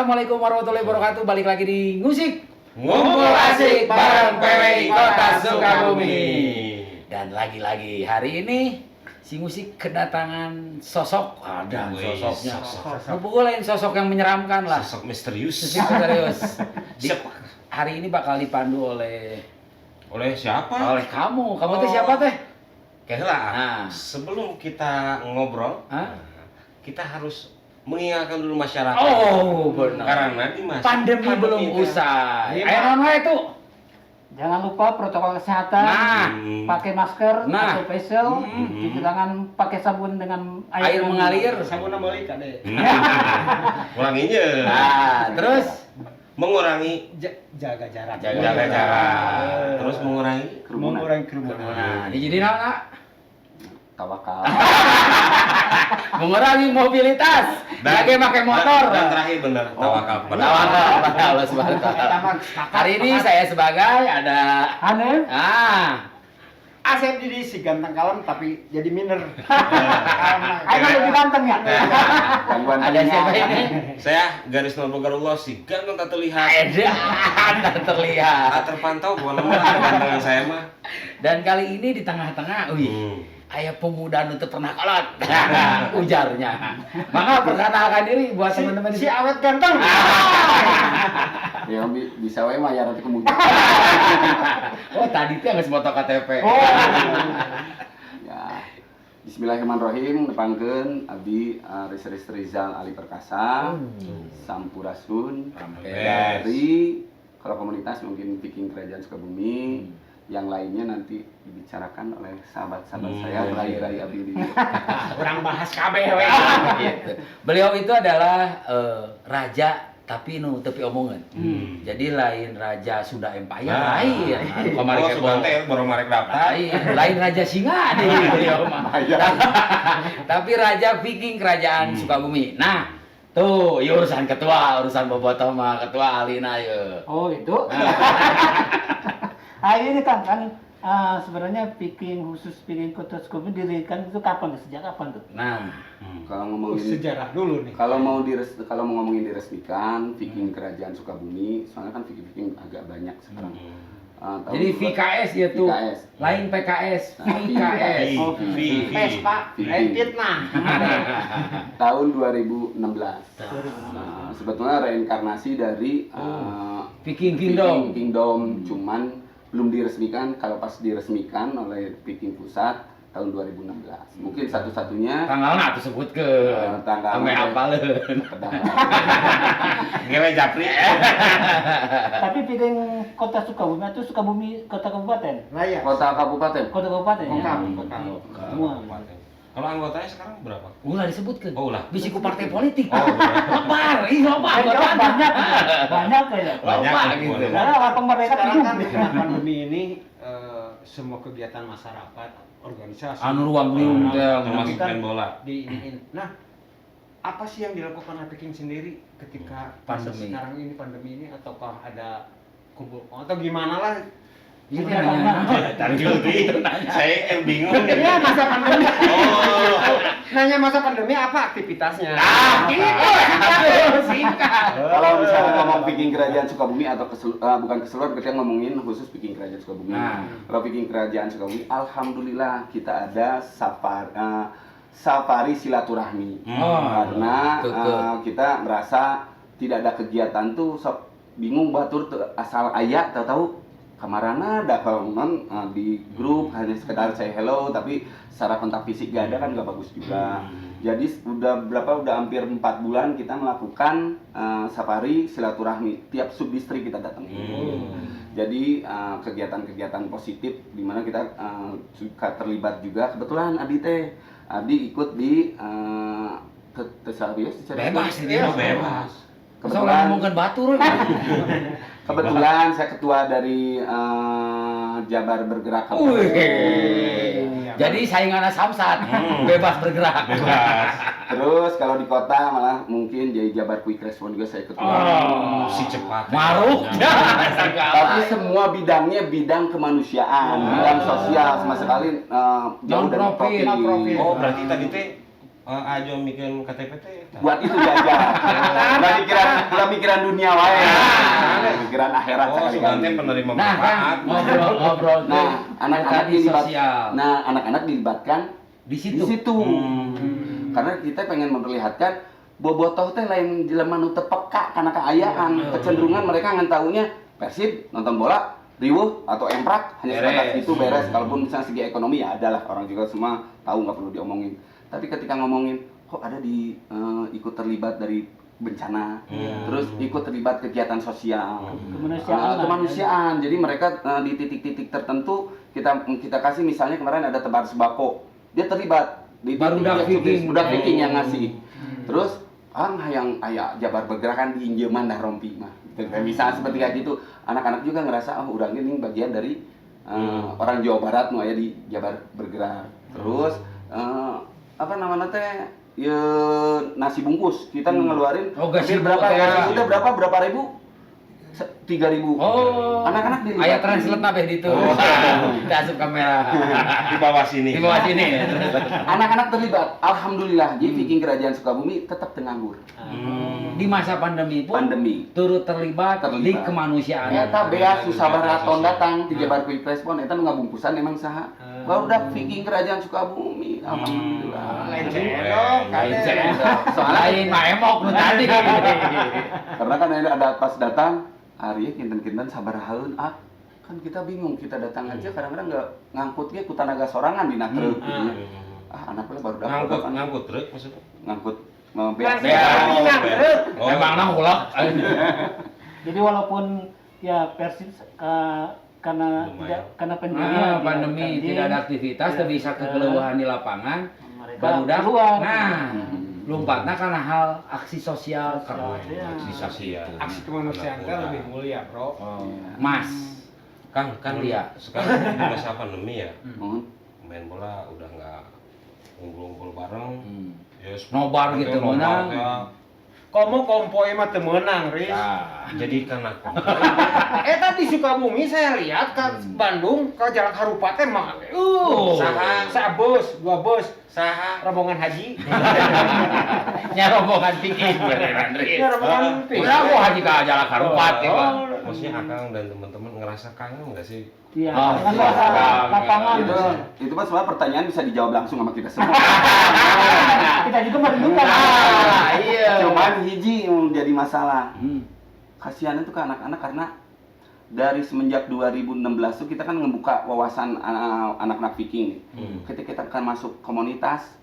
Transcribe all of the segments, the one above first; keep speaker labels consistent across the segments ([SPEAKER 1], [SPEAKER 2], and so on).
[SPEAKER 1] Assalamualaikum warahmatullahi wabarakatuh. Balik lagi di Ngusik
[SPEAKER 2] Ngumpul asik bareng PWI Kota Sukabumi.
[SPEAKER 1] Dan lagi-lagi hari ini si Ngusik kedatangan sosok. Ada sosoknya. Bukan sosok yang menyeramkan lah.
[SPEAKER 2] Sosok misterius.
[SPEAKER 1] Sosok misterius.
[SPEAKER 2] Siapa?
[SPEAKER 1] Hari ini bakal dipandu oleh
[SPEAKER 2] siapa?
[SPEAKER 1] Oleh kamu. Kamu teh siapa teh?
[SPEAKER 2] Kayaknya
[SPEAKER 1] Nah.
[SPEAKER 2] sebelum kita ngobrol, kita harus mengingatkan dulu masyarakat.
[SPEAKER 1] Oh, benar.
[SPEAKER 2] Karena di masa
[SPEAKER 1] Pandemi belum usai. Ayo non wae tuh.
[SPEAKER 3] Jangan lupa protokol kesehatan,
[SPEAKER 1] Nah.
[SPEAKER 3] pakai masker
[SPEAKER 1] Nah.
[SPEAKER 3] atau facial, cuci tangan pakai sabun dengan
[SPEAKER 1] Air mengalir.
[SPEAKER 3] Sabun balik ada.
[SPEAKER 2] Ulanginya.
[SPEAKER 1] Nah, terus
[SPEAKER 2] Mengurangi
[SPEAKER 3] Jaga jarak.
[SPEAKER 2] jaga jarak. Terus mengurangi
[SPEAKER 3] Mengurangi kerumunan.
[SPEAKER 1] nah, jadi nak
[SPEAKER 3] Tawakal.
[SPEAKER 1] mengurangi mobilitas. Lagi pakai motor.
[SPEAKER 2] Dan terakhir benar tawakal kepada
[SPEAKER 1] Tawakal kepada Allah Subhanahu wa taala. Hari ini saya sebagai ada
[SPEAKER 3] Aneh.
[SPEAKER 4] Asep jadi si ganteng kalem tapi jadi minder.
[SPEAKER 3] Ayo lebih ganteng ya.
[SPEAKER 1] ada siapa ini?
[SPEAKER 2] Saya garis nol Bogarullah si ganteng tak terlihat.
[SPEAKER 1] Ada terlihat.
[SPEAKER 2] Tak terpantau bukan nama gantengan saya mah.
[SPEAKER 1] Dan kali ini di tengah-tengah, ayah pemuda nu teu pernah kolot. Ujarnya. Maka perkenalkan diri buat teman-teman di
[SPEAKER 4] Si awet ganteng.
[SPEAKER 3] Ya bisa wae mah ya nanti kemudian.
[SPEAKER 1] Oh, tadi tuh geus foto KTP.
[SPEAKER 5] Ya, Bismillahirrahmanirrahim. Nepangkeun abdi Rizal Rizal Ali Perkasa, Sampurasun dari kalau komunitas mungkin Viking Kerajaan Sukabumi. Yang lainnya nanti dibicarakan oleh sahabat-sahabat saya rai abdi.
[SPEAKER 4] Orang bahas kabeh we.
[SPEAKER 1] Gitu. Beliau itu adalah raja tapi nu tepi omongan. Jadi lain raja Sunda Empire, lain. Kamari
[SPEAKER 2] Sudah teh baru marek daftar.
[SPEAKER 1] Lain raja singa deh beliau mah. Tapi raja Viking kerajaan Sukabumi. Nah, tuh, ieu urusan ketua, urusan bobotoh mah ketua alina ieu.
[SPEAKER 3] Oh, itu. Ini kan sebenarnya khusus Viking Kota Sukabumi didirikan itu kapan? Sejak kapan tuh?
[SPEAKER 1] Nah,
[SPEAKER 5] Kalau ngomongin
[SPEAKER 4] Sejarah dulu nih.
[SPEAKER 5] kalau mau ngomongin diresmikan Viking Kerajaan Sukabumi, soalnya kan Viking agak banyak sekarang. Tahun
[SPEAKER 1] jadi
[SPEAKER 5] dua-
[SPEAKER 1] VKS ya tuh.
[SPEAKER 5] VKS.
[SPEAKER 1] Lain PKS,
[SPEAKER 5] Nah,
[SPEAKER 1] VKS.
[SPEAKER 5] VKS.
[SPEAKER 4] Vespa, fitnah.
[SPEAKER 5] tahun 2016. Nah, sebetulnya reinkarnasi dari
[SPEAKER 1] Viking Kingdom.
[SPEAKER 5] Kingdom, cuman belum diresmikan. Kalau pas diresmikan oleh Viking Pusat tahun 2016. Mungkin satu-satunya
[SPEAKER 1] Tanggalna atuh sebutkeun.
[SPEAKER 5] tanggal
[SPEAKER 1] Ame apaleun.
[SPEAKER 2] Ngewe japri.
[SPEAKER 3] Tapi Viking Kota Sukabumi itu Sukabumi Kota Kabupaten.
[SPEAKER 4] Raya.
[SPEAKER 5] Kota kabupaten.
[SPEAKER 3] Kota Kabupaten ya.
[SPEAKER 4] Semua.
[SPEAKER 2] Kalau anggotanya sekarang berapa?
[SPEAKER 1] Ulah disebutkeun.
[SPEAKER 2] Oh, ulah.
[SPEAKER 1] Bisi ku partai politik.
[SPEAKER 2] Oh,
[SPEAKER 1] Lebar, loba
[SPEAKER 3] Banyak ya.
[SPEAKER 1] Loba
[SPEAKER 2] Banyak,
[SPEAKER 1] gitu.
[SPEAKER 2] boleh.
[SPEAKER 3] Karena lapang mereka
[SPEAKER 4] Sekarang kan
[SPEAKER 3] bingung.
[SPEAKER 4] dengan pandemi ini semua kegiatan masyarakat, organisasi
[SPEAKER 1] Anu ruang liung teh
[SPEAKER 2] Termasuk
[SPEAKER 4] kan
[SPEAKER 2] main bola.
[SPEAKER 4] diiniin. Nah, apa sih yang dilakukan oleh Viking sendiri ketika masa
[SPEAKER 1] Pandemi.
[SPEAKER 4] sekarang ini pandemi ini ataukah ada kumpul atau gimana lah?
[SPEAKER 1] Ini nanya.
[SPEAKER 2] Saya yang bingung.
[SPEAKER 4] Iya masa pandemi.
[SPEAKER 2] Oh.
[SPEAKER 4] Nanya masa pandemi apa aktivitasnya?
[SPEAKER 1] Gitu. Singkat.
[SPEAKER 5] Kalau misalnya ngomong Viking Kerajaan Sukabumi atau bukan keseluruhan, kita ngomongin khusus Viking Kerajaan Sukabumi.
[SPEAKER 1] Nah.
[SPEAKER 5] Kalau Viking Kerajaan Sukabumi, alhamdulillah kita ada safari silaturahmi. Karena kita merasa tidak ada kegiatan tuh sok bingung batur asal aya tahu-tahu kamarana ada komen di grup hanya sekedar say hello tapi secara kontak fisik gak ada kan gak bagus juga. Jadi udah hampir 4 bulan kita melakukan safari silaturahmi tiap subdistrik kita datang. Jadi kegiatan-kegiatan positif di mana kita suka terlibat juga. Kebetulan Adi ikut di
[SPEAKER 1] Bebas ini mah bebas.
[SPEAKER 5] Kebetulan
[SPEAKER 1] ngomongkeun batur.
[SPEAKER 5] Kebetulan saya ketua dari Jabar Bergerak.
[SPEAKER 1] Jadi sainganna Samsat, bebas bergerak.
[SPEAKER 2] Bebas.
[SPEAKER 5] Terus kalau di kota malah mungkin jadi Jabar Quick Response juga saya ketua.
[SPEAKER 2] Si cepat.
[SPEAKER 1] Maruk.
[SPEAKER 5] Tapi semua bidangnya bidang kemanusiaan, bidang sosial sama sekali jauh dari
[SPEAKER 1] Non-profit.
[SPEAKER 5] profit.
[SPEAKER 2] Oh, berarti tadi teh aja bikin KTP teh
[SPEAKER 5] buat itu diajar. Udah mikiran dunia wae. Mikiran akhirat
[SPEAKER 2] Oh,
[SPEAKER 5] sekali.
[SPEAKER 2] nanti penerima
[SPEAKER 1] Nah, kan
[SPEAKER 2] manfaat.
[SPEAKER 1] ngobrol
[SPEAKER 5] Nah, anak-anak
[SPEAKER 1] tadi sosial.
[SPEAKER 5] Nah, anak-anak dilibatkan
[SPEAKER 1] Di
[SPEAKER 5] di
[SPEAKER 1] situ.
[SPEAKER 5] situ. Karena kita pengen memperlihatkan bobotoh teh lain jelema nu teu peka kana kaayaan. Kecenderungan mereka ngan taunya Persib nonton bola riweuh atau emprak hanya sebatas
[SPEAKER 2] Beres.
[SPEAKER 5] itu beres. Kalaupun misalnya segi ekonomi ya adalah orang juga semua tahu nggak perlu diomongin. Tapi ketika ngomongin kok ada di ikut terlibat dari bencana, terus ikut terlibat kegiatan sosial,
[SPEAKER 3] Kemanusiaan.
[SPEAKER 5] kemanusiaan. Jadi mereka di titik-titik tertentu kita kasih misalnya kemarin ada tebar sembako, dia terlibat di
[SPEAKER 1] Barudak Viking.
[SPEAKER 5] Budak Viking yang ngasih. Terus yang ayah Jabar bergerakan di Injeman dah rompi mah. Misalnya seperti kayak gitu, anak-anak juga ngerasa urang ini bagian dari orang Jawa Barat nu aya di Jabar bergerak. Terus apa namanya teh ya nasi bungkus kita ngeluarin
[SPEAKER 1] Oh, gasi
[SPEAKER 5] berapa
[SPEAKER 1] teh.
[SPEAKER 5] gasi udah berapa ribu 3.000.
[SPEAKER 1] Oh.
[SPEAKER 5] Anak-anak dilibat.
[SPEAKER 1] Aya translate nabe ditu. Kita asup kamera.
[SPEAKER 2] Di bawah sini.
[SPEAKER 1] Di bawah sini.
[SPEAKER 5] Anak-anak terlibat. Alhamdulillah. Jadi Viking Kerajaan Sukabumi tetap nganggur.
[SPEAKER 1] Di masa pandemi pun
[SPEAKER 5] Pandemi.
[SPEAKER 1] turut terlibat di kemanusiaan.
[SPEAKER 5] Eta bea susabaraton datang di Jabar Quick Respon eta nu ngabungkusan emang saha? Barudak Viking Kerajaan Sukabumi. Alhamdulillah.
[SPEAKER 1] Lain lain mah emok nu tadi.
[SPEAKER 5] Karena kan ada pas datang Ari kinten-kinten sabarahaeun kan kita bingung kita datang aja kadang-kadang nggak ngangkut ge ku tanaga sorangan dina truk gitu ya. Anak lah baru
[SPEAKER 2] Ngangkut truk maksudnya.
[SPEAKER 5] ngangkut
[SPEAKER 1] Emang nang ulak.
[SPEAKER 3] Jadi walaupun ya Persib karena
[SPEAKER 2] Lumayan.
[SPEAKER 3] tidak karena pendirian
[SPEAKER 1] Pandemi tidak ada aktivitas, tidak bisa kekeluhan di lapangan.
[SPEAKER 3] mereka
[SPEAKER 1] Barudak
[SPEAKER 3] keluar.
[SPEAKER 1] nah lompatna karena hal aksi sosial
[SPEAKER 2] Aksi sosial.
[SPEAKER 4] Aksi kemanusiaan kan lebih mulia, Bro.
[SPEAKER 1] Mas
[SPEAKER 2] Kang, kan
[SPEAKER 1] Mulia.
[SPEAKER 2] sekarang di masa pandemi ya,
[SPEAKER 5] Hmm.
[SPEAKER 2] main bola udah nggak ngumpul-ngumpul bareng. Ya,
[SPEAKER 1] Nobar gitu,
[SPEAKER 2] nobar,
[SPEAKER 1] menang.
[SPEAKER 2] ya.
[SPEAKER 4] Komo kompoe mah teu meunang, Riz.
[SPEAKER 2] Jadi karena
[SPEAKER 4] Tadi Sukabumi saya lihat ke Bandung ke Jalan Harupat teh mah. Sa bus, 2 bus,
[SPEAKER 2] saha
[SPEAKER 4] rombongan haji.
[SPEAKER 1] nya rombongan Viking beneran Riz.
[SPEAKER 4] Ya, rombongan Viking.
[SPEAKER 1] Udah gua haji ka Jalan Harupat ya, Pak.
[SPEAKER 2] maksudnya Akang dan teman-teman ngerasa kangen nggak sih?
[SPEAKER 3] Iya,
[SPEAKER 1] Oh,
[SPEAKER 3] kan
[SPEAKER 1] iya.
[SPEAKER 3] lapangan.
[SPEAKER 5] Itu kan semua pertanyaan bisa dijawab langsung sama kita semua.
[SPEAKER 3] Kita juga merindukan.
[SPEAKER 1] Iya.
[SPEAKER 5] Cuman hiji yang jadi masalah. Kasihan itu ke anak-anak karena dari semenjak 2016 tuh kita kan ngebuka wawasan anak-anak Viking nih. Ketika kita akan masuk komunitas,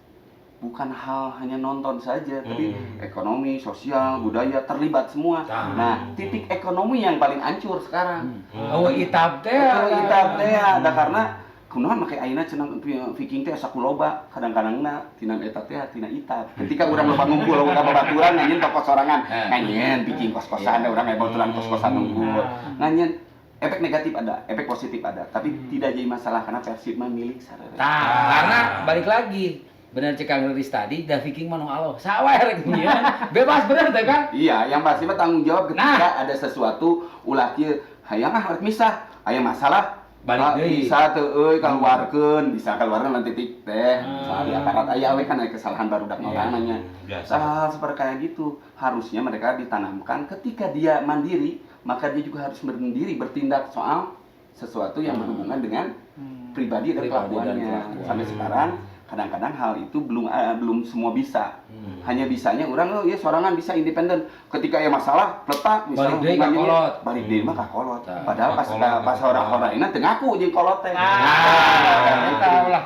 [SPEAKER 5] bukan hal hanya nonton saja, tapi ekonomi, sosial, budaya terlibat semua. Nah, titik ekonomi yang paling hancur sekarang.
[SPEAKER 1] Oh, itap teh.
[SPEAKER 5] Kita teh ada karena kunaon make ayeuna cenah Viking teh asa kuloba, kadang-kadangna tina eta teh tina itap. Ketika urang loba ngumpul ka babaturan nganyeun toko sorangan, nganyeun Viking kos-kosan urang aya babaturan kos-kosan ngumpul. Nganyeun efek negatif ada, efek positif ada, tapi tidak jadi masalah karena Persib mah milik sarere.
[SPEAKER 1] Karena balik lagi benar cek Kang Riris tadi, da Viking mah nu aloh. Sawe rek nyeun. Bebas bener teh kan?
[SPEAKER 5] Iya, yang pasti mah tanggung jawab ketika ada sesuatu ulah kieu hayang rek misah, aya masalah
[SPEAKER 1] Balik deui.
[SPEAKER 5] bisa teu euy kaluarkeun, bisa kaluarkeun nanti titik teh. Soal di aparat aya we kan aya kesalahan barudak namanya.
[SPEAKER 2] Biasa.
[SPEAKER 5] Hal seperti kayak gitu, harusnya mereka ditanamkan ketika dia mandiri, maka dia juga harus berdiri bertindak soal sesuatu yang berhubungan dengan pribadi dan kelakuannya. Sampai sekarang kadang-kadang hal itu belum semua bisa. Hanya bisanya orang ya sorangan bisa independen. Ketika ya masalah pletak misalnya
[SPEAKER 1] Balik deui ka kolot.
[SPEAKER 5] Balik deui mah ka kolot.
[SPEAKER 1] Nah,
[SPEAKER 5] Padahal
[SPEAKER 2] ka kolot.
[SPEAKER 5] pas orang-orangna teu ngaku jeung kolot teh.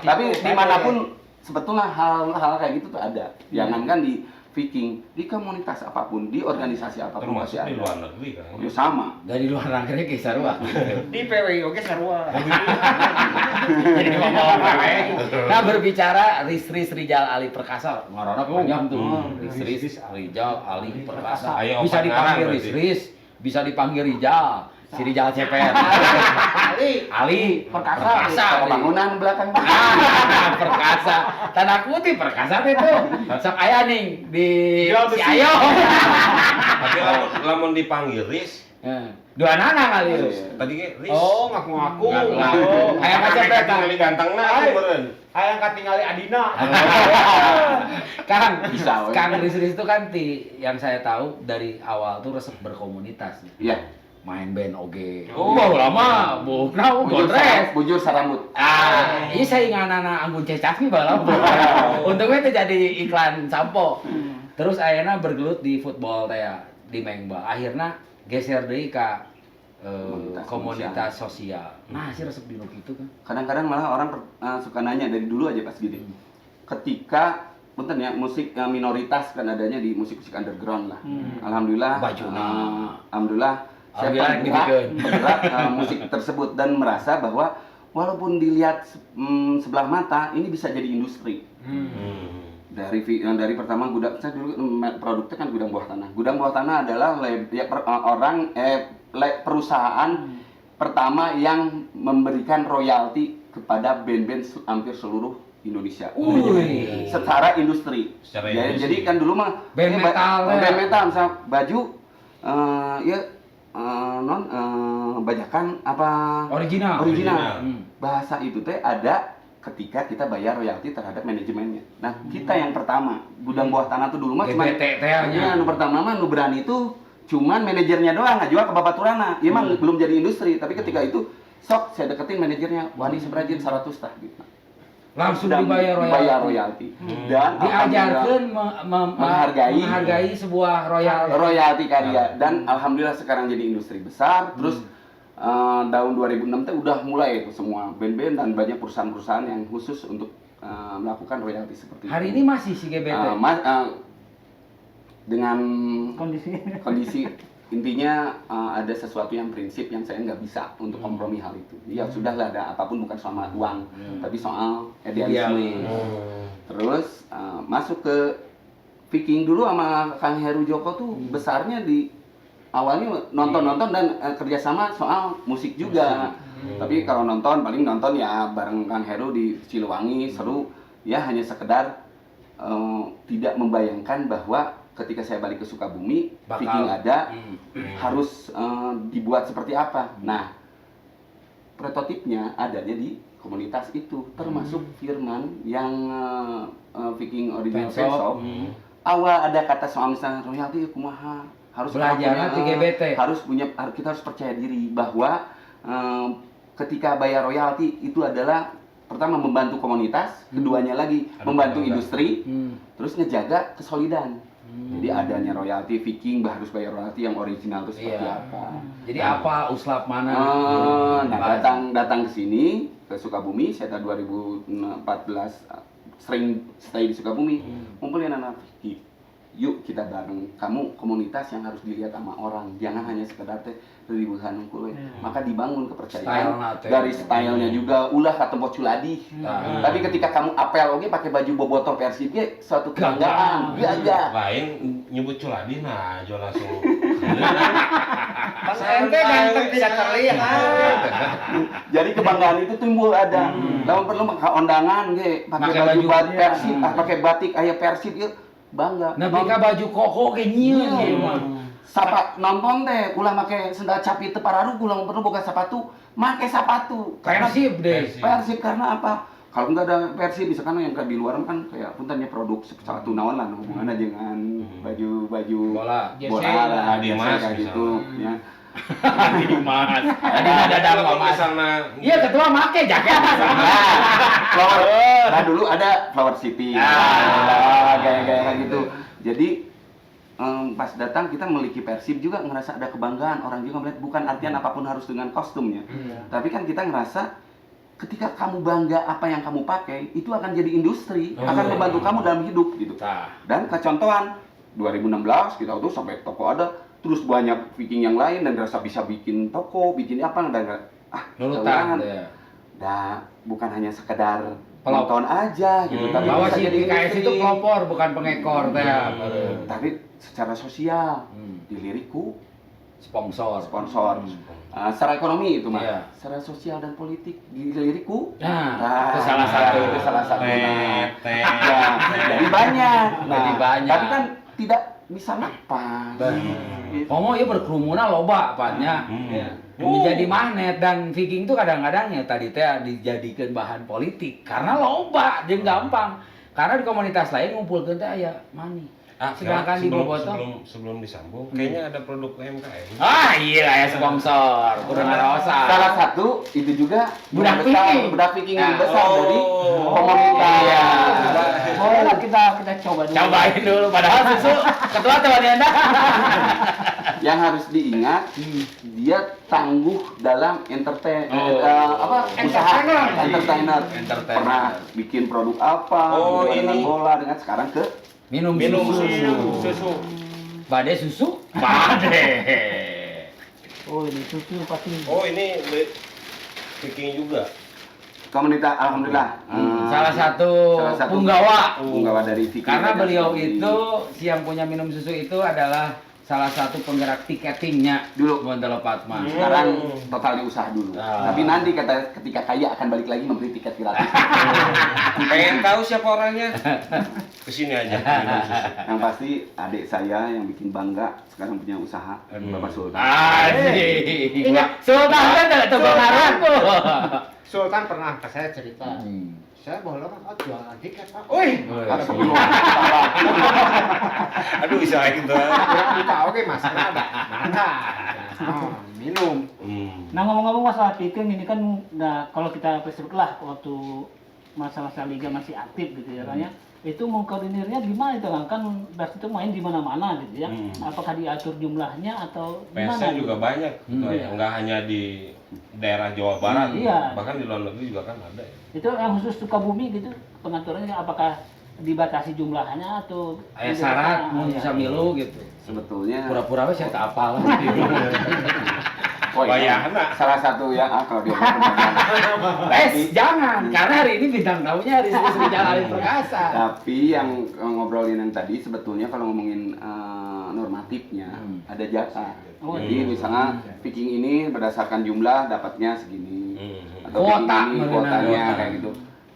[SPEAKER 5] Tapi dimanapun sebetulnya hal-hal kayak gitu tuh ada. Jangankan di Viking, di komunitas apapun, di organisasi apapun
[SPEAKER 2] Termasuk
[SPEAKER 5] masih
[SPEAKER 2] di
[SPEAKER 5] ada.
[SPEAKER 2] luar negeri kan.
[SPEAKER 5] Ya sama.
[SPEAKER 1] Dari luar negeri ke sarua.
[SPEAKER 4] Di PWI oke sarua.
[SPEAKER 1] Jadi ngomong PWI. Nah, berbicara Riz Rijal Ali Perkasa, ngorona panjang tuh. Riz Rijal Ali Perkasa.
[SPEAKER 2] Ayo,
[SPEAKER 1] Bisa
[SPEAKER 2] opat
[SPEAKER 1] dipanggil
[SPEAKER 2] ngarang
[SPEAKER 1] Riz, bisa dipanggil Rijal. Si Rijal Ceper. Ali Perkasa.
[SPEAKER 5] Bangunan belakang.
[SPEAKER 1] Perkasa. Tanda kutip Perkasa itu. Sok aya nih di si Ayo.
[SPEAKER 2] Tapi lamun dipanggil Riz,
[SPEAKER 1] Dua anak kali.
[SPEAKER 2] Tadi ge Riz.
[SPEAKER 4] Oh, ngaku-ngaku.
[SPEAKER 1] Ngaku-ngaku. Hayang kacepet
[SPEAKER 2] tinggali gantengna atuh meureun.
[SPEAKER 4] Hayang katingali Adina.
[SPEAKER 1] Kang Riz itu kan yang saya tahu dari awal tuh resep berkomunitas.
[SPEAKER 5] Iya.
[SPEAKER 1] Main band oge. Lama, bukna gondres.
[SPEAKER 5] Bujur sarambut.
[SPEAKER 1] Iya saingan anak Anggun Cecapi balau. Untungnya itu jadi iklan sampo. Terus ayeuna bergelut di football teh di Mengba. Akhirnya geser deui ka komunitas sosial. Nah, si resep dino kitu kan.
[SPEAKER 5] Kadang-kadang malah orang suka nanya dari dulu aja pas gini. Ketika punten ya musik minoritas kan adanya di musik-musik underground lah. Alhamdulillah. Alhamdulillah saya bergerak musik tersebut dan merasa bahwa walaupun dilihat sebelah mata ini bisa jadi industri. Dari pertama saya dulu produknya kan gudang bawah tanah. Gudang bawah tanah adalah perusahaan pertama yang memberikan royalti kepada band-band hampir seluruh Indonesia. Secara industri. Jadi kan dulu mah
[SPEAKER 1] band metal
[SPEAKER 5] misalnya baju bajakan apa
[SPEAKER 1] original.
[SPEAKER 5] Bahasa itu teh ada ketika kita bayar royalti terhadap manajemennya. Nah, kita yang pertama, gudang bawah tanah tuh dulu mah cuma pertama mah nu berani itu cuman manajernya doang ngajual ke babaturana. Ieu mah belum jadi industri, tapi ketika itu sok saya deketin manajernya, wani seberajin 100 tah gitu.
[SPEAKER 1] Langsung dibayar
[SPEAKER 5] royalti. Dan
[SPEAKER 1] diajarkan menghargai sebuah
[SPEAKER 5] royalti karya dan alhamdulillah sekarang jadi industri besar. Terus tahun 2006 teh udah mulai itu semua band-band dan banyak perusahaan-perusahaan yang khusus untuk melakukan royalti seperti itu.
[SPEAKER 1] Hari ini masih si GBT.
[SPEAKER 5] Dengan kondisi intinya ada sesuatu yang prinsip yang saya nggak bisa untuk kompromi hal itu. Ya sudahlah, ada apapun bukan soal uang, tapi soal idealisme. Terus masuk ke Viking dulu sama Kang Heru Joko tuh besarnya di awalnya nonton dan kerjasama soal musik juga. Tapi kalau nonton paling nonton ya bareng Kang Heru di Cilewangi seru. Ya hanya sekedar tidak membayangkan bahwa ketika saya balik ke Sukabumi, Viking ada, harus dibuat seperti apa. Nah, prototipnya adanya di komunitas itu, termasuk Firman yang Viking Original Fansop. Awal ada kata soal misalnya royalti kumaha, harus
[SPEAKER 1] belajarnya di GBT.
[SPEAKER 5] Kita harus percaya diri bahwa ketika bayar royalti itu adalah pertama membantu komunitas, keduanya lagi membantu industri, terus ngejaga kesolidan. Jadi adanya royalti Viking harus bayar royalti yang original itu seperti apa.
[SPEAKER 1] Jadi apa uslap mana?
[SPEAKER 5] Datang ke sini ke Sukabumi, saya tahun 2014 sering stay di Sukabumi, ngumpulin anak Viking. Yuk kita bareng, kamu komunitas yang harus dilihat sama orang, jangan hanya sekedar teh ribuan unggul. Maka dibangun kepercayaan dari stylenya juga, ulah kata Culadi. Tapi ketika kamu apel oke pakai baju bobotoh Persib ge suatu kebanggaan, gagah.
[SPEAKER 2] Lain nyebut Culadi nah jual langsung.
[SPEAKER 4] Pas ente ganteng tidak terlihat.
[SPEAKER 5] Jadi kebanggaan itu timbul ada. Lamun perlu pakai undangan ge, pakai baju Persib, pakai batik aya Persib ge bangga.
[SPEAKER 1] Nah, mereka baju koko kayak nyieun gitu mah.
[SPEAKER 5] Sapa nonton teh ulah make sendal capi teu pararu ulah perlu boga sepatu, make sepatu.
[SPEAKER 1] Persib deh.
[SPEAKER 5] Persib karena apa? Kalau enggak ada Persib misalkan yang di luar kan kayak puntennya produk sepatu naon lah hubungannya dengan baju
[SPEAKER 1] bola
[SPEAKER 5] lah, kayak gitu ya.
[SPEAKER 1] Dimas. Tadi ada dalam
[SPEAKER 2] misalnya.
[SPEAKER 1] Iya, ketua make jaket.
[SPEAKER 5] Nah, dulu ada Flower City. Gaya-gaya gitu. Jadi pas datang kita memiliki Persib juga ngerasa ada kebanggaan, orang juga melihat bukan artian apapun harus dengan kostumnya. Tapi kan kita ngerasa ketika kamu bangga apa yang kamu pakai, itu akan jadi industri, akan membantu kamu dalam hidup gitu. Dan kecontohan 2016 kita tuh sampai toko ada, terus banyak Viking yang lain dan rasa bisa bikin toko, bikin apa dan
[SPEAKER 1] nurutan.
[SPEAKER 5] Nah, bukan hanya sekedar penonton aja gitu, tapi
[SPEAKER 1] bahwa
[SPEAKER 5] bisa
[SPEAKER 1] si
[SPEAKER 5] jadi
[SPEAKER 1] PKS itu pelopor bukan pengekor teh.
[SPEAKER 5] Tapi secara sosial diliriku sponsor. Secara ekonomi itu mah. Secara sosial dan politik diliriku.
[SPEAKER 1] Itu salah satu.
[SPEAKER 5] Jadi banyak. Tapi kan tidak bisa lepas.
[SPEAKER 1] Komo ya berkerumunan loba apanya. Menjadi magnet dan Viking itu kadang-kadang ya tadi teh dijadikan bahan politik karena loba jeung gampang. Karena di komunitas lain ngumpulkeun teh aya money. Sedangkan di Bobotoh
[SPEAKER 2] sebelum disambung kayaknya ada produk UMKM.
[SPEAKER 1] Iya ya sponsor, udah ngerosa.
[SPEAKER 5] Salah satu itu juga
[SPEAKER 1] Budak
[SPEAKER 5] Viking yang besar dari komunitas.
[SPEAKER 1] Iya.
[SPEAKER 3] Boleh lah kita coba dulu.
[SPEAKER 1] Cobain dulu padahal susu ketua teman Anda.
[SPEAKER 5] Yang harus diingat, dia tangguh dalam usaha entertainer. Pernah bikin produk apa, dengan bola dengan sekarang ke
[SPEAKER 1] Minum
[SPEAKER 2] susu.
[SPEAKER 1] Bade susu? Bade.
[SPEAKER 3] Oh ini susu pasti.
[SPEAKER 2] Oh ini Viking juga.
[SPEAKER 5] komunitas. Alhamdulillah.
[SPEAKER 1] Salah satu punggawa
[SPEAKER 5] dari Viking.
[SPEAKER 1] Karena beliau itu yang punya minum susu itu adalah salah satu penggerak tiketingnya
[SPEAKER 5] dulu
[SPEAKER 1] Montelo Patma.
[SPEAKER 5] Sekarang total diusaha dulu. Tapi nanti ketika kaya akan balik lagi memberi tiket gratis.
[SPEAKER 2] Pengen tahu siapa orangnya? Kesini aja.
[SPEAKER 5] Yang pasti adik saya yang bikin bangga sekarang punya usaha, Bapak Sultan.
[SPEAKER 1] Ingat Sultan kan ada kebenaran tuh.
[SPEAKER 4] Sultan pernah ke saya cerita. Saya bolong jualan tiket Pak.
[SPEAKER 2] Aduh bisa gitu.
[SPEAKER 4] Kita oke Mas, ada. Minum.
[SPEAKER 3] Nah ngomong-ngomong masalah Viking ini kan, nah kalau kita flashback lah waktu masa-masa liga masih aktif gitu ya kan ya, itu mengkoordinirnya gimana itu kan Bas itu main di mana-mana gitu ya, apakah diatur jumlahnya atau gimana?
[SPEAKER 2] PSnya juga banyak, nggak hanya di daerah Jawa Barat, bahkan di luar negeri juga kan ada.
[SPEAKER 3] Itu yang khusus Sukabumi gitu pengaturannya, apakah dibatasi jumlahnya atau
[SPEAKER 1] syarat mau bisa milu gitu?
[SPEAKER 5] Sebetulnya
[SPEAKER 1] Pura-pura saya tak apal.
[SPEAKER 5] Salah satu ya kalau dia
[SPEAKER 1] jangan, karena hari ini bintang tamunya Rizky Jalali Perkasa.
[SPEAKER 5] Tapi yang ngobrolin yang tadi sebetulnya kalau ngomongin normatifnya ada jasa. Jadi misalnya Viking ini berdasarkan jumlah dapatnya segini, atau Viking ini kuotanya kayak gitu.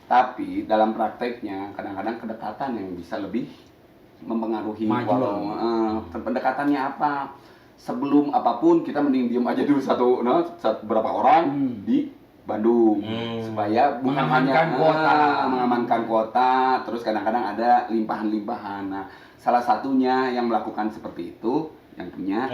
[SPEAKER 5] Tapi dalam prakteknya kadang-kadang kedekatan yang bisa lebih mempengaruhi. Walau pendekatannya apa? Sebelum apapun kita mending diem aja dulu berapa orang di Bandung supaya bukan hanya mengamankan kuota, terus kadang-kadang ada limpahan-limpahan. Nah, salah satunya yang melakukan seperti itu yang punya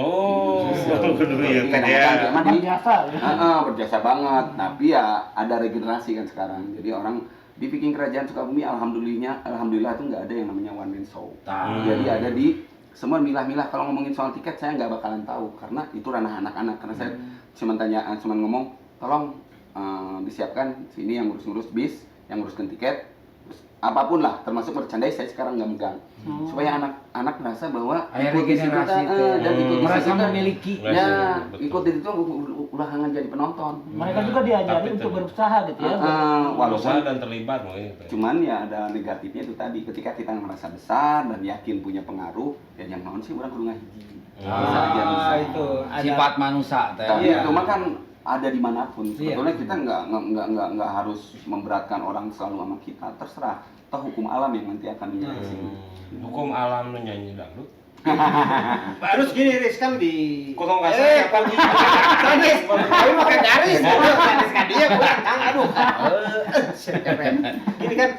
[SPEAKER 5] kadang-kadang berjasa banget, tapi ya ada regenerasi kan sekarang. Jadi orang di Viking Kerajaan Sukabumi alhamdulillah itu nggak ada yang namanya one man show. Jadi ada di semua milah-milah. Kalau ngomongin soal tiket saya nggak bakalan tahu karena itu ranah anak-anak, karena saya cuma ngomong tolong disiapkan sini yang ngurus-ngurus bis, yang nguruskan tiket, terus apapun lah termasuk merchandise saya sekarang nggak megang, supaya anak-anak merasa bahwa ikut di situ dan ikut merasa memiliki ikut di situ ulangan jadi penonton.
[SPEAKER 3] Mereka juga diajari untuk berusaha gitu ya.
[SPEAKER 2] Walaupun dan terlibat
[SPEAKER 5] cuman ya ada negatifnya itu tadi, ketika kita merasa besar dan yakin punya pengaruh ya yang mau sih orang kudu ngahiji.
[SPEAKER 4] Itu
[SPEAKER 1] sifat manusia
[SPEAKER 5] tapi cuma kan ada dimanapun sebetulnya kita nggak harus memberatkan orang selalu sama kita, terserah toh hukum alam yang nanti akan menjelasin.
[SPEAKER 2] Hukum alam lu nyanyi dangdut.
[SPEAKER 4] Terus gini Riz, kan di
[SPEAKER 2] Kotong kasar apa nih?
[SPEAKER 4] Sanis, tapi makan garis. Sanis kan dia bukan kang, aduh. Gini kan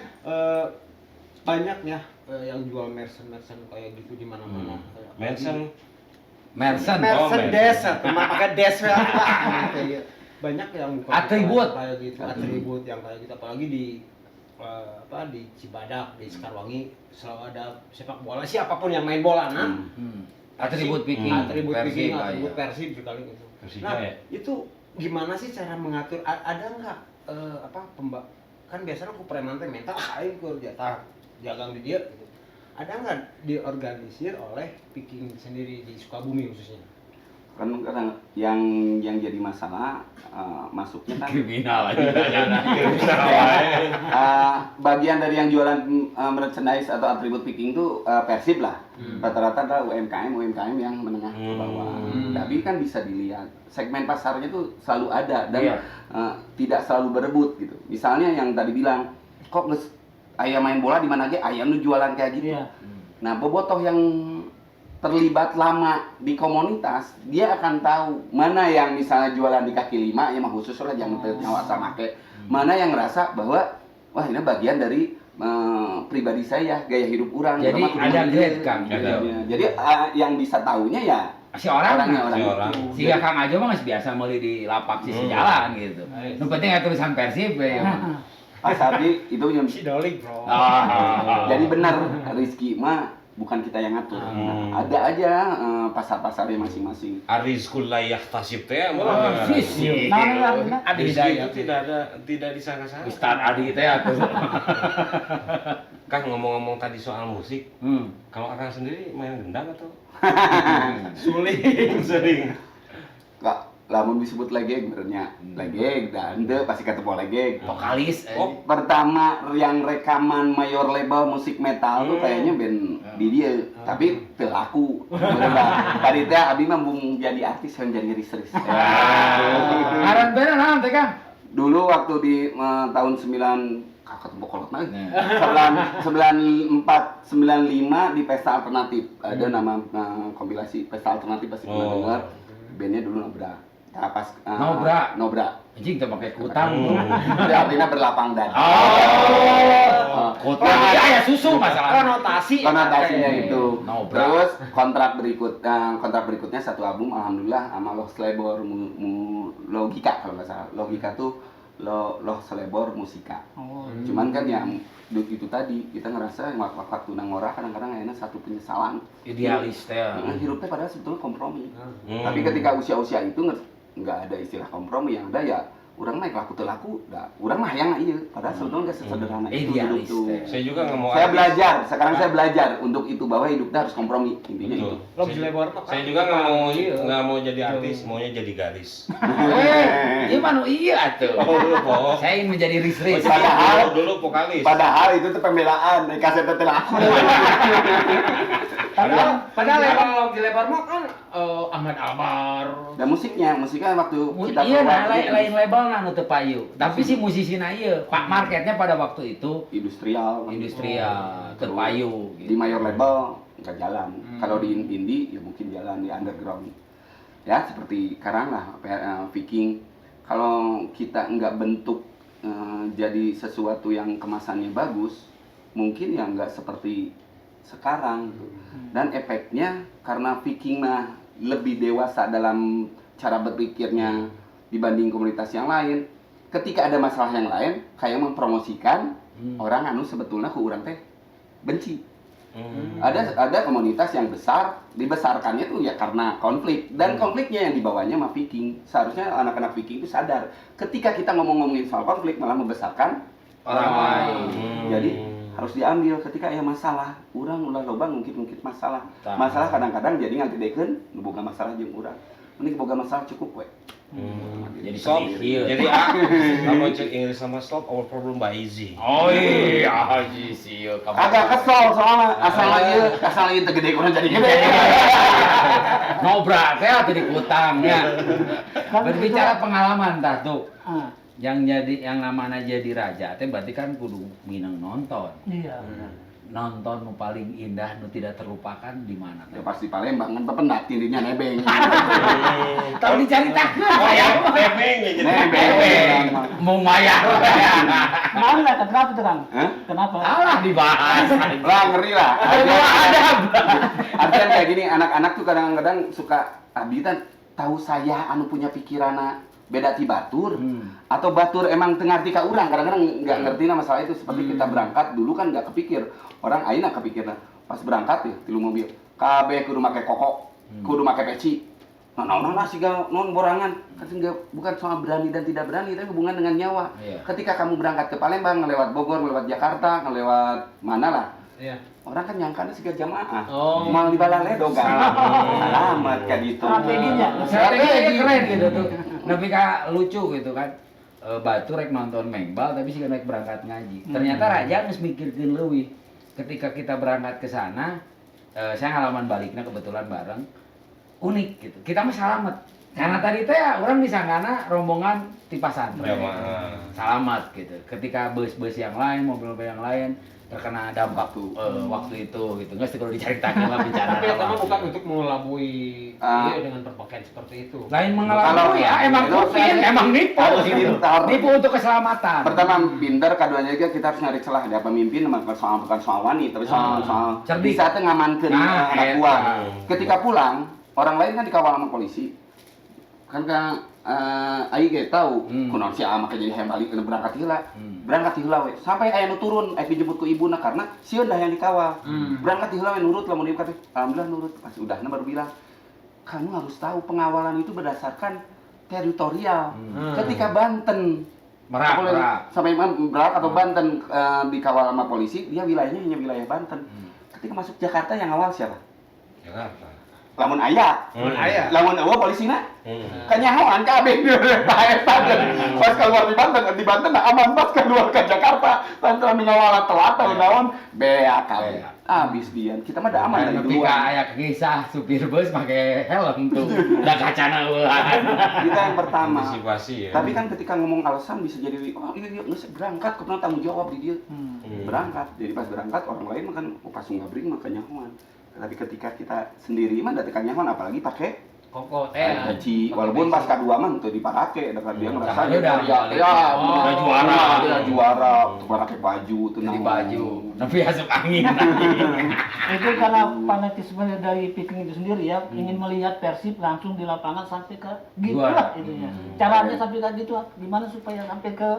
[SPEAKER 4] banyak ya yang jual merchandise kayak gitu di mana-mana. Merchandise, pakai des banyak yang
[SPEAKER 1] atribut
[SPEAKER 4] kayak gitu, atribut yang kayak gitu, apalagi di di Cibadak, di Sekarwangi selalu ada sepak bola, siapapun yang main bola
[SPEAKER 1] atribut Viking,
[SPEAKER 4] atribut Persib sekali gitu. Nah itu gimana sih cara mengatur? Ada nggak kan biasanya aku preman teh mental aing kur jatah jagang di dia gitu. Ada nggak diorganisir oleh Viking sendiri di Sukabumi khususnya?
[SPEAKER 5] Kan yang jadi masalah masuknya kan
[SPEAKER 1] kriminal aja.
[SPEAKER 5] Bagian dari yang jualan merchandise atau atribut Viking itu Persib lah. Rata-rata adalah UMKM yang menengah ke bawah. Tapi kan bisa dilihat segmen pasarnya tuh selalu ada dan tidak selalu berebut gitu. Misalnya yang tadi bilang kok ayam main bola di mana aja ayam lu jualan kayak gitu. Nah bobotoh yang terlibat lama di komunitas, dia akan tahu mana yang misalnya jualan di kaki lima, ya mah khusus lah jangan nyawa sama ke, mana yang ngerasa bahwa wah ini bagian dari pribadi saya, gaya hidup orang.
[SPEAKER 1] Jadi ada grade Kang.
[SPEAKER 5] Jadi yang bisa tahunya ya
[SPEAKER 1] si orangnya.
[SPEAKER 2] orang.
[SPEAKER 1] Sehingga Kang Ajo mah masih biasa meuli di lapak sisi jalan gitu. Nu penting aya tulisan Persib ya.
[SPEAKER 5] Pas Ardi itu punya
[SPEAKER 4] Si Dolik, bro.
[SPEAKER 5] jadi benar Rizky mah bukan kita yang ngatur. Ada aja pasar-pasarnya masing-masing.
[SPEAKER 2] Arizkul layah tasib teh
[SPEAKER 1] Sisi.
[SPEAKER 2] Adi itu tidak disangka-sangka.
[SPEAKER 1] Ustaz Adi teh atuh.
[SPEAKER 2] Kang ngomong-ngomong tadi soal musik, kalau Akang sendiri main gendang atau? Suling.
[SPEAKER 5] Kak, lamun disebut legeng benernya legeng dan ente pasti ketemu legeng.
[SPEAKER 1] Vokalis.
[SPEAKER 5] Oh, pertama yang rekaman mayor label musik metal tuh kayaknya band di dia, tapi teu laku. Tadi teh abi mah mung jadi artis yang jadi ris-ris.
[SPEAKER 1] Ngaran band naon teh Kang?
[SPEAKER 5] Dulu waktu di tahun 9 kakak tembok kolot lagi. 94 95 di Pesta Alternatif. Ada nama kompilasi Pesta Alternatif pasti pernah dengar. Bandnya dulu Nobra. Nah, pas Nobra.
[SPEAKER 1] Anjing teh make kutang.
[SPEAKER 5] Itu artinya berlapang dada.
[SPEAKER 1] Kutang aya susu masalah.
[SPEAKER 5] Konotasinya itu.
[SPEAKER 1] Nobra.
[SPEAKER 5] Terus kontrak berikutnya satu album alhamdulillah sama Los Labor Logika kalau nggak salah. Logika tuh Los Labor Musika. Cuman kan yang itu tadi kita ngerasa waktu nangora kadang-kadang enak satu penyesalan.
[SPEAKER 1] Idealis teh.
[SPEAKER 5] Hirupnya padahal sebetulnya kompromi. Tapi ketika usia-usia itu nggak ada istilah kompromi, yang ada ya orang naik laku telaku, orang mah yang iya. Padahal sebetulnya nggak sesederhana itu hidup tuh.
[SPEAKER 2] Saya juga nggak mau.
[SPEAKER 5] Sekarang saya belajar untuk itu bahwa hidupnya harus kompromi intinya itu.
[SPEAKER 2] Saya juga nggak mau jadi artis, maunya jadi garis.
[SPEAKER 1] Iya mah iya tuh. Saya ingin menjadi ris-ris.
[SPEAKER 2] Dulu vokalis.
[SPEAKER 5] Padahal itu tuh pembelaan, kaset teh laku.
[SPEAKER 4] Padahal lebar di lebar mah kan Ahmad Albar.
[SPEAKER 5] Dan musiknya waktu kita
[SPEAKER 1] iya
[SPEAKER 5] keluar,
[SPEAKER 1] lain label na nu teu payu. Tapi si musisina ieu, Pak marketnya pada waktu itu
[SPEAKER 5] industrial
[SPEAKER 1] teu payu
[SPEAKER 5] di mayor label nggak jalan. Kalau di indie ya mungkin jalan di underground. Ya seperti Karang lah, Viking. Kalau kita nggak bentuk jadi sesuatu yang kemasannya bagus, mungkin ya nggak seperti sekarang. Dan efeknya karena Viking mah lebih dewasa dalam cara berpikirnya dibanding komunitas yang lain. Ketika ada masalah yang lain, kayak mempromosikan orang anu sebetulnya ke urang teh benci. Ada komunitas yang besar, dibesarkannya tuh ya karena konflik, dan konfliknya yang dibawanya sama Viking. Seharusnya anak-anak Viking itu sadar ketika kita ngomongin soal konflik malah membesarkan orang lain. Jadi harus diambil ketika ada masalah. Urang ulah loba ngungkit masalah. Masalah kadang-kadang jadi ngagedekeun nu boga masalah jeung urang. Mending boga masalah cukup we.
[SPEAKER 1] Jadi
[SPEAKER 2] Stop. Jadi kalau cek Inggris sama stop our problem by easy.
[SPEAKER 1] Oh iya, sih.
[SPEAKER 5] Agak kesel soalnya asal lagi tegede kurang jadi gede.
[SPEAKER 1] Nobra teh atuh di kutangnya. Berbicara pengalaman tah tuh. Yang namanya jadi raja teh berarti kan kudu minang nonton.
[SPEAKER 3] Iya.
[SPEAKER 1] Nonton nu paling indah nu tidak terlupakan di mana?
[SPEAKER 5] Ya pasti Palembang kan pependat dirinya nebeng.
[SPEAKER 1] Tahu dicaritakeun saya.
[SPEAKER 2] Nebeng.
[SPEAKER 1] Mau mayar.
[SPEAKER 3] Mana kenapa tuh Kang? Kenapa?
[SPEAKER 1] Alah dibahas.
[SPEAKER 5] Lah ngeri lah.
[SPEAKER 1] Ada.
[SPEAKER 5] Artinya kayak gini, anak-anak tuh kadang-kadang suka abdi tahu saya anu punya pikiran beda ti batur atau batur emang teu ngarti ka urang, kadang-kadang nggak ngerti masalah itu. Seperti kita berangkat dulu kan nggak kepikir, orang ayeuna kepikirna pas berangkat ya tilu mobil kabeh kudu make koko, kudu make peci. Naon siga non borangan, bukan soal berani dan tidak berani, tapi hubungan dengan nyawa. Ketika kamu berangkat ke Palembang, ngelewat Bogor, ngelewat Jakarta, ngelewat mana lah, orang kan nyangkanya siga jamaah, mal di balaledo kan, alamat kayak gitu.
[SPEAKER 1] Strateginya keren gitu tuh. Tapi kak lucu gitu kan, batu rek nonton mengbal tapi sih naik berangkat ngaji. Ternyata raja harus mikirkeun leuwih. Ketika kita berangkat ke sana, saya ngalaman baliknya kebetulan bareng, unik gitu. Kita mah salamet. Karena tadi teh ya orang disangkana rombongan ti pasantren. selamat gitu. Ketika bus-bus yang lain, mobil-mobil yang lain terkena dampak waktu itu gitu. Nggak sih kalau diceritakan lah bicara.
[SPEAKER 4] Tapi pertama bukan untuk mengelabui
[SPEAKER 5] Ah.
[SPEAKER 4] dia dengan berpakaian seperti itu.
[SPEAKER 1] Lain
[SPEAKER 5] Kalau-
[SPEAKER 1] mengalami ya, emang
[SPEAKER 5] kalau
[SPEAKER 1] mungkin, emang nipu
[SPEAKER 5] harus
[SPEAKER 1] gitu.
[SPEAKER 5] pintar.
[SPEAKER 1] Nipu untuk keselamatan.
[SPEAKER 5] Pertama pinter, keduanya juga kita harus nyari celah. Dia pemimpin bukan soal wanita, tapi soal
[SPEAKER 1] cerdik.
[SPEAKER 5] bisa teh ngamankeun
[SPEAKER 1] Nah,
[SPEAKER 5] anak
[SPEAKER 1] eta.
[SPEAKER 5] buah. Ketika pulang, orang lain kan dikawal sama polisi. Kan aing ge tahu, kunaon si ama jadi hayang balik kena berangkat heula. Berangkat heula we. Sampai aya nu turun, dijemput ku ibuna karena sieun dah yang dikawal. Berangkat heula we nurut lamun ieu kata, alhamdulillah nurut. Pas udahna baru bilang, kamu harus tahu pengawalan itu berdasarkan teritorial. Ketika Banten
[SPEAKER 1] Merak,
[SPEAKER 5] boleh
[SPEAKER 1] Merak.
[SPEAKER 5] sampai Merak atau Banten dikawal sama polisi, dia wilayahnya hanya wilayah Banten. Ketika masuk Jakarta yang awal siapa?
[SPEAKER 2] Jakarta.
[SPEAKER 5] Lamun aya.
[SPEAKER 4] Aya.
[SPEAKER 5] Lamun eueuh polisina kanyahoan kabeh eta eta. Pas keluar di Banten aman, pas keluar ke Jakarta lantaran ngawalan telat atau naon bea kabeh. Abis dia. Kita mah da aman dari
[SPEAKER 1] Tapi
[SPEAKER 5] duluan.
[SPEAKER 1] aya kisah supir bus pakai helm tuh. Da kacana eueuhan.
[SPEAKER 5] Kita yang pertama.
[SPEAKER 2] Antisipasi ya.
[SPEAKER 5] Tapi kan ketika ngomong alasan bisa jadi, oh iya geus berangkat, kebetulan tanggung jawab di dia. Berangkat. Jadi pas berangkat orang lain makan pas ngabring makanya nyahoan. Tapi ketika kita sendiri mah datang nyahoan apalagi pakai
[SPEAKER 4] Kokot
[SPEAKER 5] peci. Walaupun pas kedua mah tuh dipake, dekat dia ngerasa
[SPEAKER 1] Dia udah
[SPEAKER 5] udah
[SPEAKER 1] juara.
[SPEAKER 5] Dia juara, tuh pakai baju tuh
[SPEAKER 1] Jadi
[SPEAKER 5] naon.
[SPEAKER 1] baju. Tapi asup angin.
[SPEAKER 3] Itu karena fanatisme dari Viking itu sendiri ya, ingin melihat Persib langsung di lapangan sampai ke gitu
[SPEAKER 1] Juara.
[SPEAKER 3] lah itunya. Caranya sampai ke gitu, gimana supaya sampai ke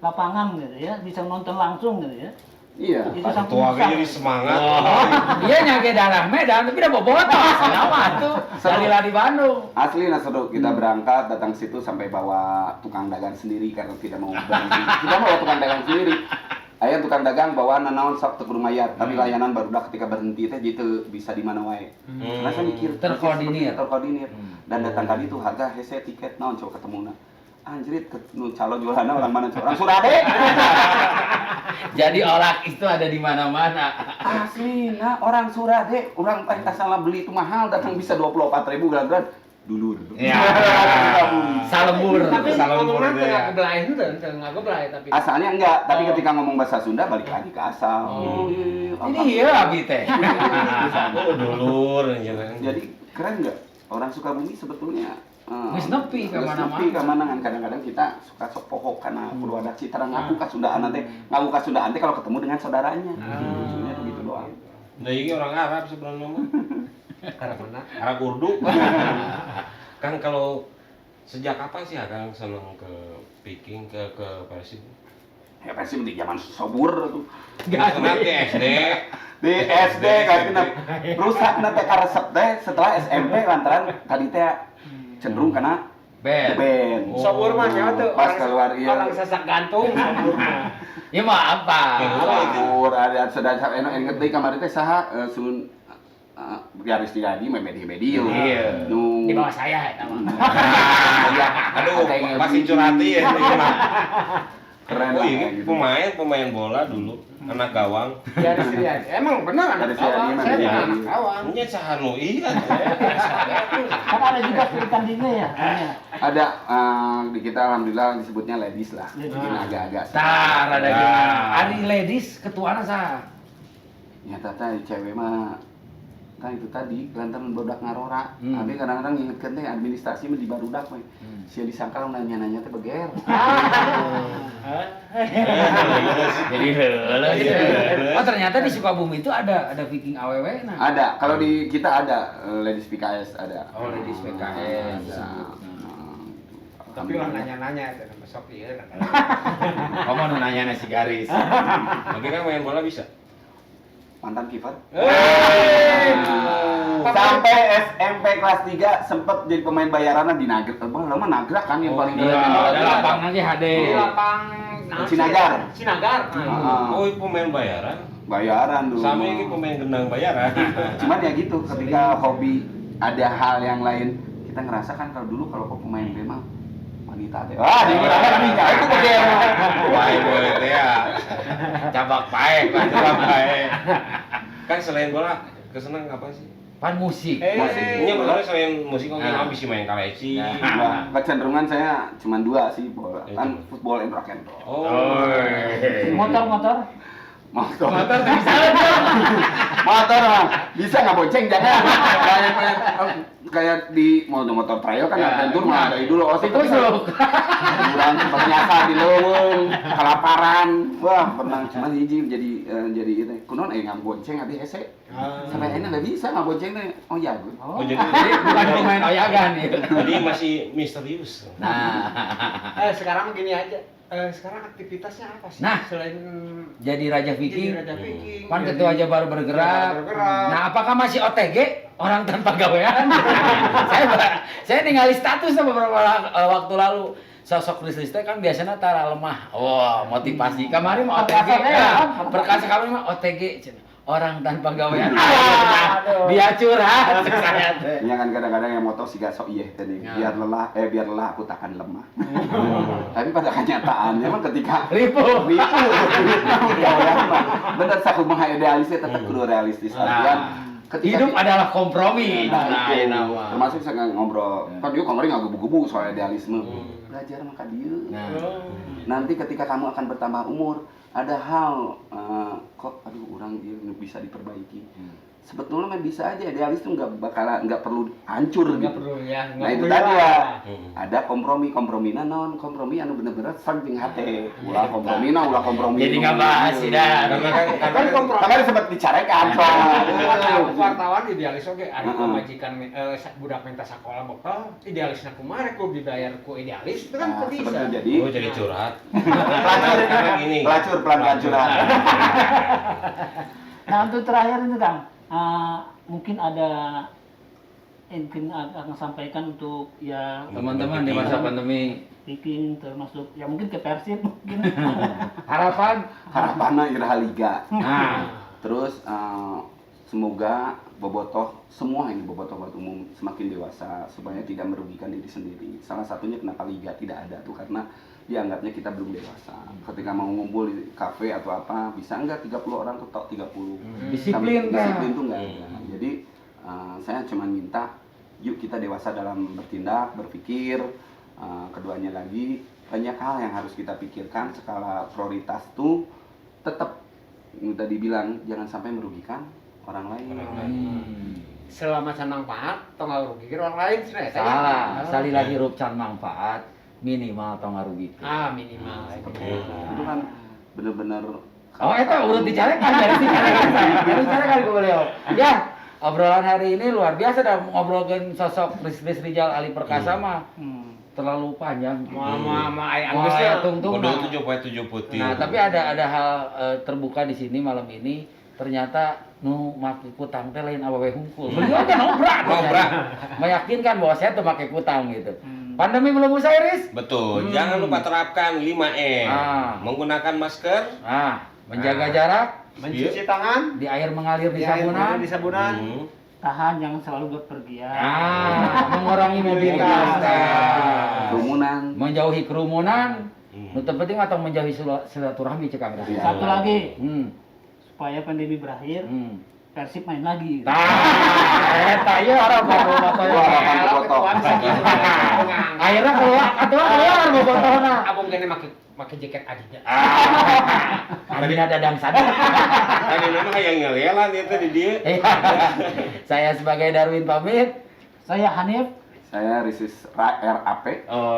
[SPEAKER 3] lapangan gitu ya, bisa nonton langsung gitu ya.
[SPEAKER 5] Iya.
[SPEAKER 3] Itu sampai
[SPEAKER 2] Tua
[SPEAKER 3] bisa.
[SPEAKER 2] jadi semangat.
[SPEAKER 1] Dia nyake daerah Medan tapi udah bobotoh. Kenapa tuh? Dari lari Bandung.
[SPEAKER 5] Asli seru, kita berangkat datang situ sampai bawa tukang dagang sendiri karena tidak mau berhenti. Kita bawa tukang dagang sendiri. Aya tukang dagang bawa nanaon sok teu kudu mayar, tapi layanan barudak ketika berhenti teh gitu bisa di mana wae. Karena saya mikir
[SPEAKER 1] Terkoordinir.
[SPEAKER 5] terkoordinir. Dan datang tadi tuh harga hese tiket naon coba ketemuna. Anjrit nu calon jualanna orang mana coba? Orang Surade.
[SPEAKER 1] Jadi olak itu ada di mana-mana.
[SPEAKER 5] Asli, nah orang Surade, orang teh salah beli itu mahal datang bisa 24.000 gram-gram. Dulur.
[SPEAKER 1] Ya. Salembur.
[SPEAKER 4] Tapi
[SPEAKER 1] Salembur
[SPEAKER 4] ngomongnya
[SPEAKER 1] itu ya.
[SPEAKER 4] tengah kebelai itu tengah kebelai tapi.
[SPEAKER 5] Asalnya enggak, tapi ketika ngomong bahasa Sunda balik lagi ke asal.
[SPEAKER 1] Ini iya abi teh.
[SPEAKER 2] Oh, dulur jangan.
[SPEAKER 5] Jadi keren nggak? Orang Sukabumi sebetulnya
[SPEAKER 1] Geus nepi ka
[SPEAKER 5] geus
[SPEAKER 1] mana-mana.
[SPEAKER 5] nepi ka mana kan kadang-kadang kita suka sok pohok karena perlu ada citra ngaku kasundaan teh. Ngaku kasundaan teh kalau ketemu dengan saudaranya. Lucunya begitu doang.
[SPEAKER 2] Nah, ini orang Arab sebenarnya mah.
[SPEAKER 4] Arab mana?
[SPEAKER 2] Arab Urdu. Kan kalau sejak kapan sih Akang seneng ke Viking ke Persib?
[SPEAKER 5] Ya pasti di zaman sobur tuh.
[SPEAKER 2] Karena di SD.
[SPEAKER 5] Di SD kasih rusak nanti karesep teh setelah SMP lantaran tadi teh cenderung karena
[SPEAKER 1] Ben.
[SPEAKER 5] band.
[SPEAKER 4] Sobur mah nyawa tuh
[SPEAKER 5] Pas keluar iya.
[SPEAKER 4] orang sesak gantung sobur mah.
[SPEAKER 1] Ya mah apa?
[SPEAKER 5] Sobur ada sudah inget deui kamari teh saha sun garis digadi mah media.
[SPEAKER 1] Iya.
[SPEAKER 5] Nu
[SPEAKER 3] Di bawah saya eta mah.
[SPEAKER 2] Aduh, masih curhati ya.
[SPEAKER 5] keren
[SPEAKER 2] Oh,
[SPEAKER 5] lah,
[SPEAKER 2] ini
[SPEAKER 5] gitu.
[SPEAKER 2] pemain bola dulu, anak gawang.
[SPEAKER 4] Dari Sriadi. Emang benar anak
[SPEAKER 5] Dari Sriadi
[SPEAKER 4] awang,
[SPEAKER 5] mah
[SPEAKER 4] saya
[SPEAKER 5] dari
[SPEAKER 4] bukan
[SPEAKER 5] Sriadi.
[SPEAKER 4] anak awang.
[SPEAKER 2] Nya sahanu iya.
[SPEAKER 3] Kan ada juga spirit tandingnya ya. namanya.
[SPEAKER 5] Ada di kita alhamdulillah disebutnya ladies lah.
[SPEAKER 3] Ladies.
[SPEAKER 5] Bikin agak-agak.
[SPEAKER 1] Tar ada
[SPEAKER 2] Nah.
[SPEAKER 1] gimana? Ari ladies ketuana sah.
[SPEAKER 5] Nyata teh cewek mah kan itu tadi lantaran barudak ngarora. Tapi kadang-kadang ngingetkeun teh administrasi mah di barudak we. Sia disangka nanya-nanya teh beger.
[SPEAKER 1] Jadi heula ya. Oh ternyata di Sukabumi itu ada Viking AWW nah.
[SPEAKER 5] Ada, kalau di kita ada ladies PKS ada.
[SPEAKER 1] Oh ladies PKS.
[SPEAKER 5] Ada.
[SPEAKER 4] Tapi orang nanya-nanya itu nama Sopi ya.
[SPEAKER 1] Kamu nanya nasi garis.
[SPEAKER 2] Tapi kan main bola bisa.
[SPEAKER 5] Mantan kiper.
[SPEAKER 4] Hei.
[SPEAKER 5] Sampai SMP kelas 3 sempet jadi pemain bayaran di Nagrak. Lama Nagrak kan yang paling
[SPEAKER 1] Iya, ada lapang lagi HD.
[SPEAKER 4] Di lapang
[SPEAKER 5] Cinagar.
[SPEAKER 4] Cinagar.
[SPEAKER 2] Oh, ini pemain bayaran.
[SPEAKER 5] Bayaran dulu.
[SPEAKER 2] Sama ini pemain gendang bayaran.
[SPEAKER 5] Cuman ya gitu, ketika hobi ada hal yang lain, kita ngerasa kan kalau dulu kalau kok pemain memang wanita teh. Wah, di mana kaminya itu beger.
[SPEAKER 2] Wah, boleh teh ya.
[SPEAKER 1] Cabak pae kan.
[SPEAKER 2] Cabak pae. Kan selain bola, kesenang apa sih?
[SPEAKER 1] pan musik.
[SPEAKER 2] Ini benar selain musik oke
[SPEAKER 1] Nah.
[SPEAKER 2] bisa main kaleci.
[SPEAKER 5] Nah, kecenderungan saya cuma dua sih, bola. Kan football and rock and roll.
[SPEAKER 2] Oh.
[SPEAKER 3] Motor.
[SPEAKER 5] Motor.
[SPEAKER 1] Motor tuh bisa aja.
[SPEAKER 5] Motor mah bisa nggak bonceng jangan. Kayak di motor trail kan adventure mah dari dulu
[SPEAKER 1] Si kusuk.
[SPEAKER 5] Bulan sempat nyasar di leuweung, kelaparan. Wah, pernah cuma hiji jadi itu. Kunaon nggak bonceng abi hese. Sampai akhirnya nggak bisa nggak bonceng teh. Oh ya, gue.
[SPEAKER 2] Oh, jadi
[SPEAKER 1] Jadi bukan pemain oyagan gitu.
[SPEAKER 2] jadi masih misterius.
[SPEAKER 1] Nah,
[SPEAKER 4] Sekarang gini aja. Sekarang aktivitasnya apa sih?
[SPEAKER 1] Nah.
[SPEAKER 4] Selain
[SPEAKER 1] jadi Raja Viking.
[SPEAKER 4] jadi Raja Viking.
[SPEAKER 1] Pan
[SPEAKER 4] jadi-
[SPEAKER 1] ketua aja baru bergerak.
[SPEAKER 4] Bergerak.
[SPEAKER 1] Nah, apakah masih OTG? Orang tanpa gawean? saya ningali status beberapa waktu lalu. Sosok Chris teh kan biasanya tara lemah. Wah, motivasi. Kemarin mah OTG. Perkasa kami mah OTG. Orang tanpa gawean. Dia curhat saya teh.
[SPEAKER 5] Ini kan kadang-kadang yang motor sih gak sok iya tadi.
[SPEAKER 1] Ya.
[SPEAKER 5] Biar lelah aku takkan lemah. Tapi pada kenyataannya emang ketika
[SPEAKER 1] Ribu.
[SPEAKER 5] bener sakumaha idealisnya tetap kudu realistis. Artian ketika
[SPEAKER 1] Hidup adalah kompromi.
[SPEAKER 5] Nah, itu.
[SPEAKER 1] nama.
[SPEAKER 5] Termasuk saya ngobrol. Kan dia kemarin nggak gebu-gebu soal idealisme. Belajar maka dia.
[SPEAKER 1] Nah,
[SPEAKER 5] Nanti ketika kamu akan bertambah umur, ada hal kok aduh orang dia bisa diperbaiki. Sebetulnya mah bisa aja idealis tuh nggak perlu hancur
[SPEAKER 4] Nggak
[SPEAKER 5] gitu.
[SPEAKER 4] perlu ya.
[SPEAKER 5] Nah itu tadi ya, ada kompromi-kompromina non kompromi anu bener-bener serging hati. Ulah kompromina, ulah kompromi.
[SPEAKER 1] jadi nggak bahas sih dah.
[SPEAKER 4] Kan kompromi.
[SPEAKER 5] Karena sempat dicarekan soalnya.
[SPEAKER 4] Wartawan idealis oke, ada
[SPEAKER 5] Heeh.
[SPEAKER 4] pemajikan budak minta sekolah bakal idealisnya kumaha ku dibayar ku idealis itu kan
[SPEAKER 5] Nah,
[SPEAKER 4] bisa.
[SPEAKER 5] seperti jadi
[SPEAKER 2] Oh, jadi curhat.
[SPEAKER 5] pelacur pelan-pelan curhat.
[SPEAKER 3] Nah, untuk terakhir ini Kang, mungkin ada mungkin akan sampaikan untuk ya
[SPEAKER 1] Teman-teman di masa pandemi,
[SPEAKER 3] Viking termasuk ya mungkin ke Persib mungkin.
[SPEAKER 1] harapan.
[SPEAKER 5] Harapannya Iraha Liga.
[SPEAKER 1] Nah,
[SPEAKER 5] Terus semoga bobotoh semua ini bobotoh buat umum semakin dewasa supaya tidak merugikan diri sendiri. Salah satunya kenapa liga tidak ada tuh karena dianggapnya kita belum dewasa. Ketika mau ngumpul di kafe atau apa bisa enggak 30 orang ketok 30.
[SPEAKER 1] Disiplin, Kak.
[SPEAKER 5] Disiplin tuh enggak ada. Jadi saya cuma minta yuk kita dewasa dalam bertindak, berpikir. Keduanya lagi banyak hal yang harus kita pikirkan skala prioritas tuh tetap tadi bilang jangan sampai merugikan orang lain.
[SPEAKER 4] Selama can manfaat tong ngarugikeun orang lain cenah eta.
[SPEAKER 1] salah. Salila hirup can manfaat, minimal tong ngarugikeun.
[SPEAKER 4] Minimal.
[SPEAKER 5] Itu kan bener-bener
[SPEAKER 1] Oh, itu urut dicarekan dari dicarekan saya. Dari dicarekan ke beliau. Ya, obrolan hari ini luar biasa dah ngobrolkeun sosok Rizal Rijal Ali Perkasa mah terlalu panjang.
[SPEAKER 4] Mama aya
[SPEAKER 1] Wah,
[SPEAKER 4] Agus
[SPEAKER 1] ya,
[SPEAKER 4] teh.
[SPEAKER 1] tung-tung.
[SPEAKER 2] Udah
[SPEAKER 1] Nah.
[SPEAKER 2] 7 putih.
[SPEAKER 1] Nah, tapi ada hal terbuka di sini malam ini. Ternyata nu make kutang teh lain awewe hungkul. Beliau aja nobrak. Meyakinkan bahwa saya tuh make kutang gitu. Pandemi belum usai, Riz.
[SPEAKER 2] Betul. Jangan lupa terapkan 5M. Menggunakan masker.
[SPEAKER 1] Menjaga jarak,
[SPEAKER 4] Mencuci tangan
[SPEAKER 1] di air mengalir di
[SPEAKER 4] di air
[SPEAKER 1] sabunan.
[SPEAKER 4] di sabunan.
[SPEAKER 3] Tahan jangan selalu berpergian.
[SPEAKER 1] Mengurangi mobilitas.
[SPEAKER 5] kerumunan.
[SPEAKER 1] Menjauhi kerumunan. Nu teu penting atau menjauhi silaturahmi cek Kang.
[SPEAKER 5] Iya.
[SPEAKER 3] Satu lagi
[SPEAKER 1] Hmm.
[SPEAKER 3] supaya pandemi berakhir, Persib main lagi.
[SPEAKER 1] Nah, eta ieu orang bobotoh. Akhirnya keluar bobotohna.
[SPEAKER 4] Abang gini make jaket Adidas.
[SPEAKER 1] Adina dadang sadar.
[SPEAKER 2] Tadi nama yang ngelelan itu di dia.
[SPEAKER 1] Saya sebagai Darwin pamit.
[SPEAKER 3] Saya Hanif.
[SPEAKER 5] Saya Risis RAP.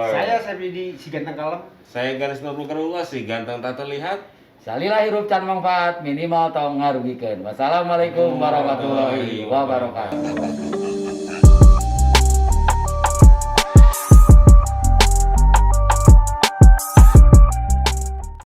[SPEAKER 4] Saya di si ganteng kalem.
[SPEAKER 2] Saya garis nurul keruas sih ganteng tak terlihat.
[SPEAKER 1] Salila hirup can manfaat minimal tong ngarugikeun. Wassalamualaikum warahmatullahi wabarakatuh.